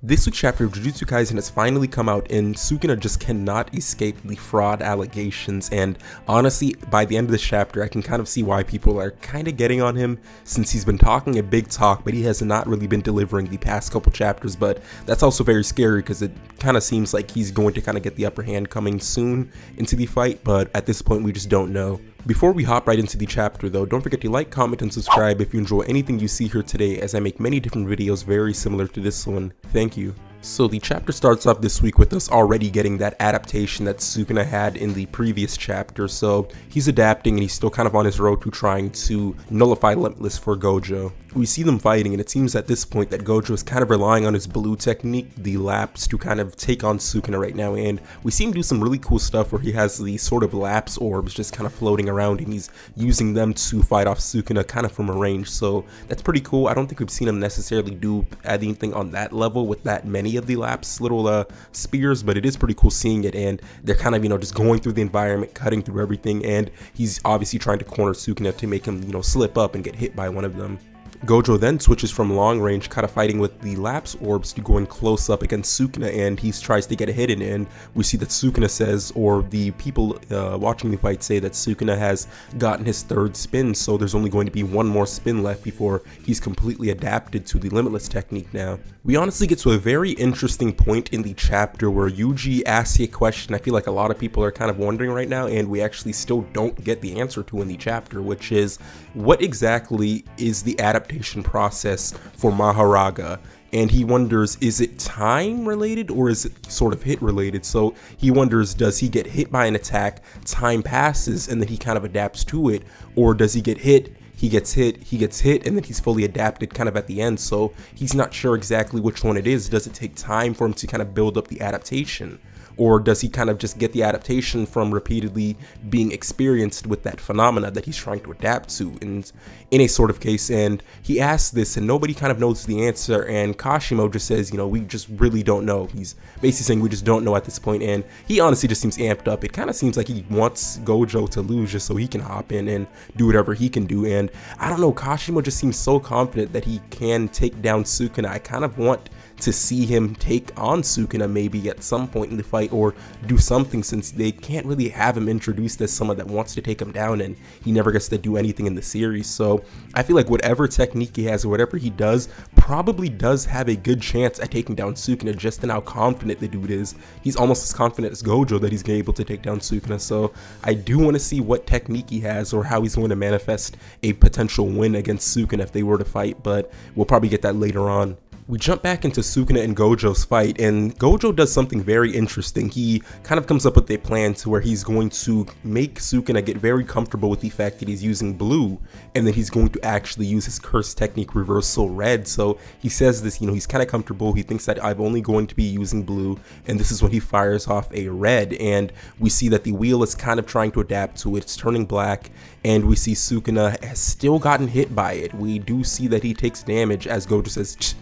This week's chapter of Jujutsu Kaisen has finally come out, and Sukuna just cannot escape the fraud allegations, and honestly, by the end of this chapter, I can kind of see why people are kind of getting on him, since he's been talking a big talk, but he has not really been delivering the past couple chapters. But that's also very scary, because it kind of seems like he's going to kind of get the upper hand coming soon into the fight, but at this point, we just don't know. Before we hop right into the chapter though, don't forget to like, comment, and subscribe if you enjoy anything you see here today, as I make many different videos very similar to this one. Thank you. So the chapter starts off this week with us already getting that adaptation that Sukuna had in the previous chapter. So he's adapting and he's still kind of on his road to trying to nullify Limitless for Gojo. We see them fighting, and it seems at this point that Gojo is kind of relying on his blue technique, the lapse, to kind of take on Sukuna right now, and we see him do some really cool stuff where he has these sort of lapse orbs just kind of floating around, and he's using them to fight off Sukuna kind of from a range. So that's pretty cool. I don't think we've seen him necessarily do anything on that level with that many of the lapse little spears, but it is pretty cool seeing it, and they're kind of, just going through the environment, cutting through everything, and he's obviously trying to corner Sukuna to make him, slip up and get hit by one of them. Gojo then switches from long range, kind of fighting with the lapse orbs, to going close up against Sukuna, and he tries to get a hit in, and we see that Sukuna says, or the people watching the fight say, that Sukuna has gotten his third spin, so there's only going to be one more spin left before he's completely adapted to the Limitless technique now. We honestly get to a very interesting point in the chapter where Yuji asks a question I feel like a lot of people are kind of wondering right now, and we actually still don't get the answer to in the chapter, which is, what exactly is the adaptation process for Maharaga? And he wonders, is it time related or is it sort of hit related? So he wonders, does he get hit by an attack, time passes, and then he kind of adapts to it? Or does he get hit, he gets hit, and then he's fully adapted kind of at the end? So he's not sure exactly which one it is. Does it take time for him to kind of build up the adaptation? Or does he kind of just get the adaptation from repeatedly being experienced with that phenomena that he's trying to adapt to in a sort of case? And he asks this and nobody kind of knows the answer, and Kashimo just says, we just really don't know. He's basically saying we just don't know at this point, and he honestly just seems amped up. It kind of seems like he wants Gojo to lose just so he can hop in and do whatever he can do, and I don't know, Kashimo just seems so confident that he can take down Sukuna. I kind of want to see him take on Sukuna maybe at some point in the fight, or do something, since they can't really have him introduced as someone that wants to take him down and he never gets to do anything in the series. So I feel like whatever technique he has or whatever he does probably does have a good chance at taking down Sukuna, just in how confident the dude is. He's almost as confident as Gojo that he's able to take down Sukuna. So I do want to see what technique he has or how he's going to manifest a potential win against Sukuna if they were to fight, but we'll probably get that later on. We jump back into Sukuna and Gojo's fight, and Gojo does something very interesting. He kind of comes up with a plan to where he's going to make Sukuna get very comfortable with the fact that he's using blue, and then he's going to actually use his curse technique reversal red. So he says this, he's kind of comfortable. He thinks that I'm only going to be using blue, and this is when he fires off a red, and we see that the wheel is kind of trying to adapt to it. It's turning black, and we see Sukuna has still gotten hit by it. We do see that he takes damage, as Gojo says, "Ch,"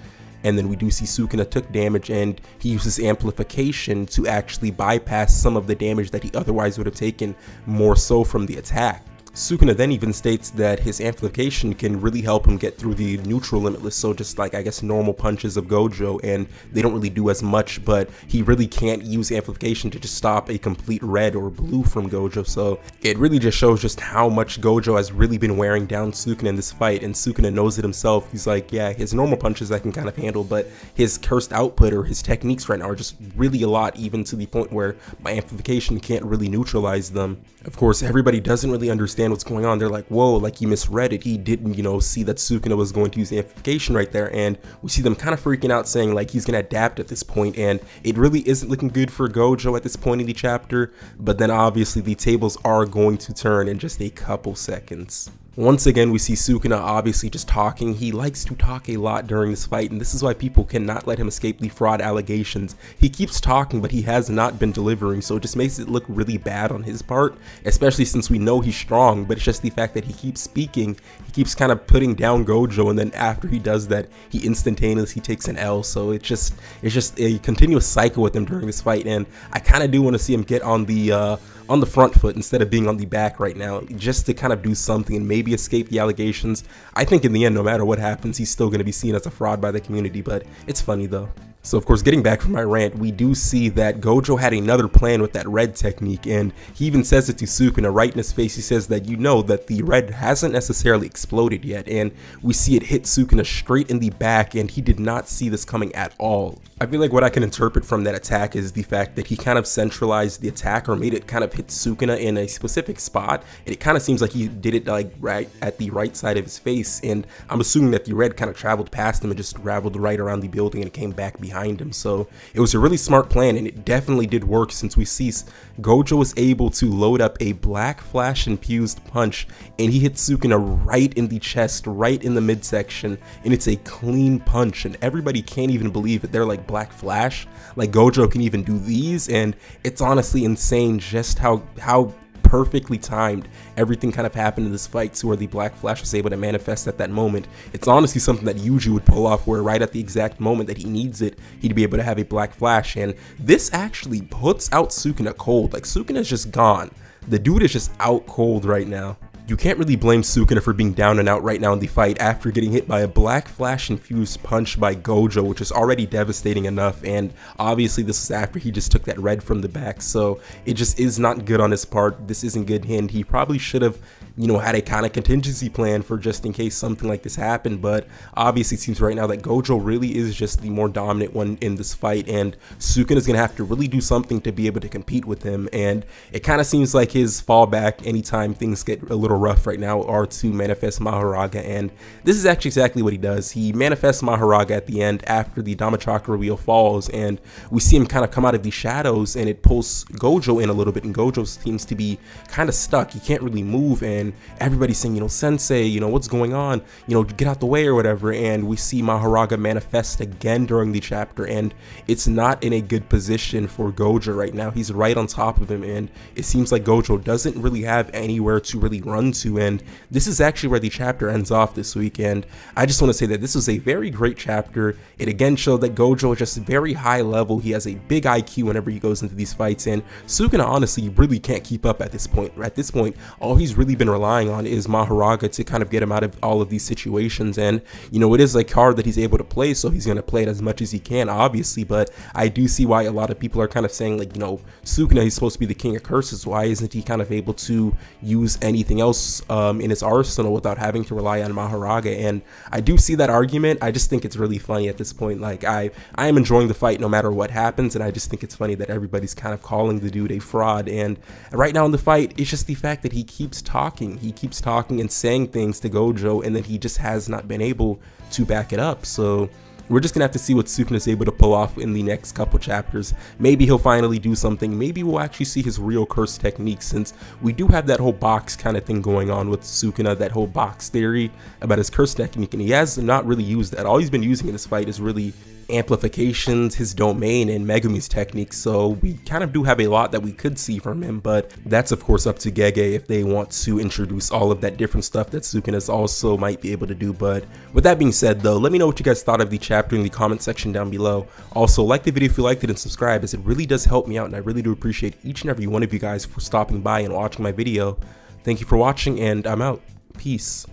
and then we do see Sukuna took damage, and he uses amplification to actually bypass some of the damage that he otherwise would have taken, more so from the attack. Sukuna then even states that his amplification can really help him get through the neutral Limitless, so just like, I guess, normal punches of Gojo, and they don't really do as much, but he really can't use amplification to just stop a complete red or blue from Gojo. So it really just shows just how much Gojo has really been wearing down Sukuna in this fight, and Sukuna knows it himself. He's like, yeah, his normal punches I can kind of handle, but his cursed output or his techniques right now are just really a lot, even to the point where my amplification can't really neutralize them. Of course, everybody doesn't really understand what's going on. They're like, whoa, like he misread it. He didn't, see that Sukuna was going to use amplification right there. And we see them kind of freaking out, saying like he's going to adapt at this point. And it really isn't looking good for Gojo at this point in the chapter. But then obviously the tables are going to turn in just a couple seconds. Once again, we see Sukuna obviously just talking. He likes to talk a lot during this fight, and this is why people cannot let him escape the fraud allegations. He keeps talking, but he has not been delivering, so it just makes it look really bad on his part, especially since we know he's strong, but it's just the fact that he keeps speaking, he keeps kind of putting down Gojo, and then after he does that, he instantaneously takes an L. So it's just a continuous cycle with him during this fight, and I kind of do want to see him get on the front foot instead of being on the back right now, just to kind of do something and maybe escape the allegations. I think in the end, no matter what happens, he's still going to be seen as a fraud by the community, but it's funny though. So of course, getting back from my rant, we do see that Gojo had another plan with that red technique, and he even says it to Sukuna right in his face. He says that you know that the red hasn't necessarily exploded yet, and we see it hit Sukuna straight in the back, and he did not see this coming at all. I feel like what I can interpret from that attack is the fact that he kind of centralized the attack, or made it kind of hit Sukuna in a specific spot, and it kind of seems like he did it like right at the right side of his face, and I'm assuming that the red kind of traveled past him and just traveled right around the building and it came back behind him. So it was a really smart plan, and it definitely did work, since we see Gojo was able to load up a black flash infused punch, and he hit Sukuna right in the chest, right in the midsection, and it's a clean punch, and everybody can't even believe it. They're like, black flash, like Gojo can even do these, and it's honestly insane just how perfectly timed everything kind of happened in this fight to where the black flash was able to manifest at that moment. It's honestly something that Yuji would pull off, where right at the exact moment that he needs it, he'd be able to have a black flash, and this actually puts out Sukuna cold. Like, Sukuna's just gone. The dude is just out cold right now. You can't really blame Sukuna for being down and out right now in the fight after getting hit by a black flash infused punch by Gojo, which is already devastating enough, and obviously this is after he just took that red from the back, so it just is not good on his part. This isn't good, and he probably should have, you know, had a kind of contingency plan for just in case something like this happened, but obviously it seems right now that Gojo really is just the more dominant one in this fight, and Sukuna is going to have to really do something to be able to compete with him, and it kind of seems like his fallback anytime things get a little rough right now are to manifest Mahoraga, and this is actually exactly what he does. He manifests Mahoraga at the end after the Dama Chakra wheel falls, and we see him kind of come out of the shadows, and it pulls Gojo in a little bit, and Gojo seems to be kind of stuck. He can't really move, and everybody's saying, you know, Sensei, you know, what's going on, you know, get out the way or whatever, and we see Mahoraga manifest again during the chapter, and it's not in a good position for Gojo right now. He's right on top of him, and it seems like Gojo doesn't really have anywhere to really run to, and this is actually where the chapter ends off this week. And I just want to say that this was a very great chapter. It again showed that Gojo is just very high level. He has a big IQ whenever he goes into these fights, and Sukuna honestly really can't keep up at this point. At this point, all he's really been relying on is Mahoraga to kind of get him out of all of these situations, and you know, it is a card that he's able to play, so he's going to play it as much as he can, obviously, but I do see why a lot of people are kind of saying, like, you know, Sukuna, he's supposed to be the king of curses, why isn't he kind of able to use anything else in his arsenal without having to rely on Mahoraga? And I do see that argument. I just think it's really funny at this point. Like, I am enjoying the fight no matter what happens, and I just think it's funny that everybody's kind of calling the dude a fraud. And right now in the fight, it's just the fact that he keeps talking and saying things to Gojo, and then he just has not been able to back it up. So we're just gonna have to see what Sukuna is able to pull off in the next couple chapters. Maybe he'll finally do something. Maybe we'll actually see his real curse technique, since we do have that whole box kind of thing going on with Sukuna, that whole box theory about his curse technique, and he has not really used that. All he's been using in this fight is really amplifications, his domain, and Megumi's techniques, so we kind of do have a lot that we could see from him, but that's of course up to Gege if they want to introduce all of that different stuff that Sukuna's also might be able to do. But with that being said though, let me know what you guys thought of the chapter in the comment section down below. Also, like the video if you liked it, and subscribe, as it really does help me out, and I really do appreciate each and every one of you guys for stopping by and watching my video. Thank you for watching, and I'm out. Peace.